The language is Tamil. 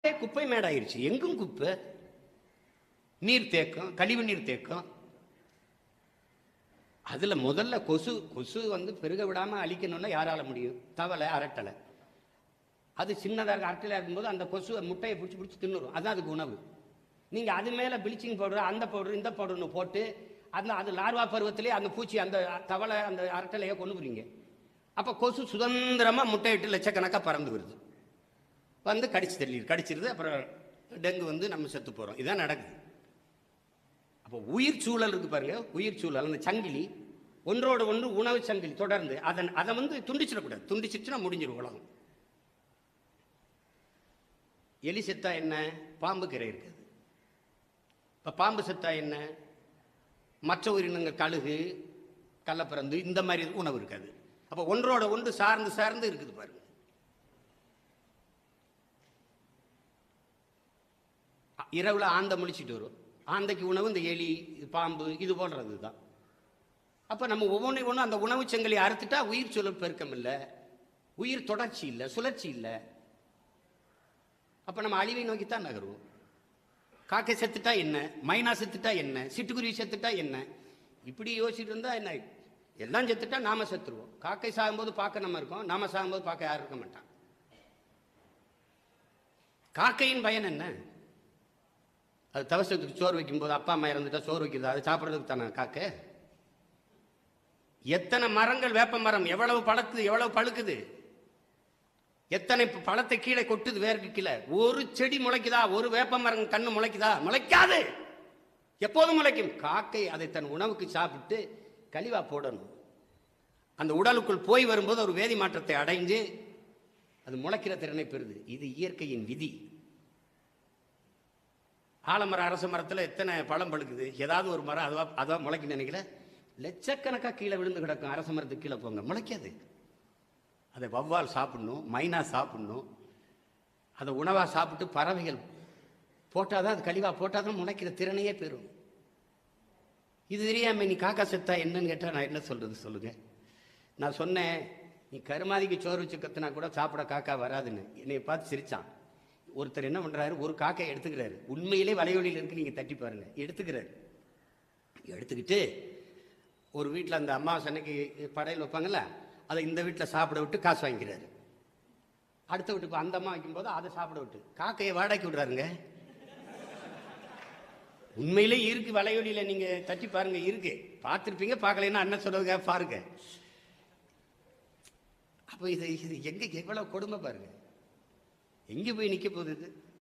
குப்பை மேடாயிருச்சு. எங்கும் குப்பை, நீர் தேக்கம், கழிவு நீர் தேக்கம். அதுல முதல்ல கொசு பெருக விடாம அழிக்கணும்னா யாரால முடியும்? தவளை, அரட்டலை. அது சின்னதாக அரட்டலை இருக்கும்போது அந்த கொசு முட்டையை பிடிச்சி தின்னுரும். அதான் அதுக்கு உணவு. நீங்க அது மேல பிளீச்சிங் பவுடர், அந்த பவுடர், இந்த பவுடர்னு போட்டு அது லார்வா பருவத்திலே அந்த பூச்சி, அந்த தவளை, அந்த அரட்டலையை கொண்டு போறீங்க. அப்ப கொசு சுதந்திரமா முட்டையிட்டு லட்சக்கணக்காக பறந்து வருது, வந்து கடிச்சிருது. அப்புறம் டெங்கு நம்ம செத்து போறோம். இதான் நடக்குது. அப்போ உயிர் சூழல் இருக்கு பாருங்க, உயிர் சூழல், அந்த சங்கிலி ஒன்றோடு ஒன்று உணவு சங்கிலி தொடர்ந்து அதை துண்டிச்சிடக்கூடாது. துண்டிச்சிச்சுன்னா முடிஞ்சிடும் உலகம். எலி செத்தா என்ன? பாம்பு கரை இருக்குது. இப்ப பாம்பு செத்தா என்ன? மற்ற உயிரினங்கள், கழுகு, கள்ளப்பிறந்து, இந்த மாதிரி உணவு இருக்காது. அப்ப ஒன்றோட ஒன்று சார்ந்து இருக்குது பாருங்க. இரவுல ஆந்தை முழிச்சிட்டு வரும். ஆந்தைக்கு உணவு இந்த எலி, பாம்பு, இது போன்றது தான். அப்ப நம்ம ஒவ்வொன்றும் அந்த உணவு சங்கிலி அறுத்துட்டா உயிர் சூழல் பெருக்கம் இல்லை, உயிர் தொடர்ச்சி இல்லை, சுழற்சி இல்லை. அப்ப நம்ம அழிவை நோக்கித்தான் நகருவோம். காக்கை செத்துட்டா என்ன, மைனா செத்துட்டா என்ன, சிட்டுக்குருவி செத்துட்டா என்ன, இப்படி யோசிச்சுட்டு இருந்தா என்ன? எல்லாம் செத்துட்டா நாம செத்துருவோம். காக்கை சாகும்போது பார்க்க நம்ம இருக்கோம், நாம சாகும்போது பார்க்க யாரும் இருக்க மாட்டான். காக்கையின் பயன் என்ன? அது தவசத்துக்கு சோறு வைக்கும்போது, அப்பா அம்மா இறந்துட்டா சோறு வைக்கிறது, அது சாப்பிட்றதுக்கு தானே காக்கை. எத்தனை மரங்கள், வேப்ப மரம் எவ்வளவு பழக்குது, எவ்வளவு பழுக்குது, எத்தனை பழத்தை கீழே கொட்டுது, வேருக்கு கீழே. ஒரு செடி முளைக்குதா? ஒரு வேப்ப மரம் கண்ணு முளைக்குதா? முளைக்காது. எப்போதும் முளைக்கும். காக்கை அதை தன் உணவுக்கு சாப்பிட்டு கழிவா போடணும். அந்த உடலுக்குள் போய் வரும்போது ஒரு வேதி மாற்றத்தை அடைஞ்சு அது முளைக்கிற திறனை பெறுது. இது இயற்கையின் விதி. ஆலமரம், அரச மரத்தில் எத்தனை பழம் பழுக்குது? ஏதாவது ஒரு மரம் அதுவா முளைக்கு நினைக்கல. லட்சக்கணக்காக கீழே விழுந்து கிடக்கும். அரச மரத்துக்கு கீழே போங்க, முளைக்காது. அதை வௌவால் சாப்பிடணும், மைனா சாப்பிடணும். அதை உணவா சாப்பிட்டு பறவைகள் போட்டாதான், அது கழிவா போட்டாதான் முளைக்கிற திறனையே பெறும். இது தெரியாம நீ காக்கா செத்தா என்னன்னு கேட்டா நான் என்ன சொல்றது சொல்லுங்க? நான் சொன்னேன், நீ கருமாதிக்கு சோறு வச்சு கத்துனா கூட சாப்பிட காக்கா வராதுன்னு. என்னை பார்த்து சிரிச்சான். ஒருத்தர் என்ன பண்றாரு, ஒரு காக்கையை எடுத்துக்கிறாரு. உண்மையிலே வலையொலியில் இருக்கு, நீங்க தட்டி பாருங்க. எடுத்துக்கிட்டு ஒரு வீட்டில் அந்த அம்மாவாசை அன்னைக்கு படையல் வைப்பாங்கல்ல, அதை இந்த வீட்டில் சாப்பிட விட்டு காசு வாங்கிக்கிறாரு. அடுத்த வீட்டுக்கு அந்த அம்மா வைக்கும்போது அதை சாப்பிட விட்டு காக்கையை வாடகைக்கு விடுறாருங்க. உண்மையிலே இருக்கு, வலையொலியில நீங்க தட்டி பாருங்க, இருக்கு. பார்த்துருப்பீங்க, பார்க்கலைன்னா அண்ணன் சொல்றதுக்காக பாருங்க. அப்போ இது எங்க எவ்வளவு கொடுமை பாருங்க. எங்கே போய் நிற்க போகுது இது?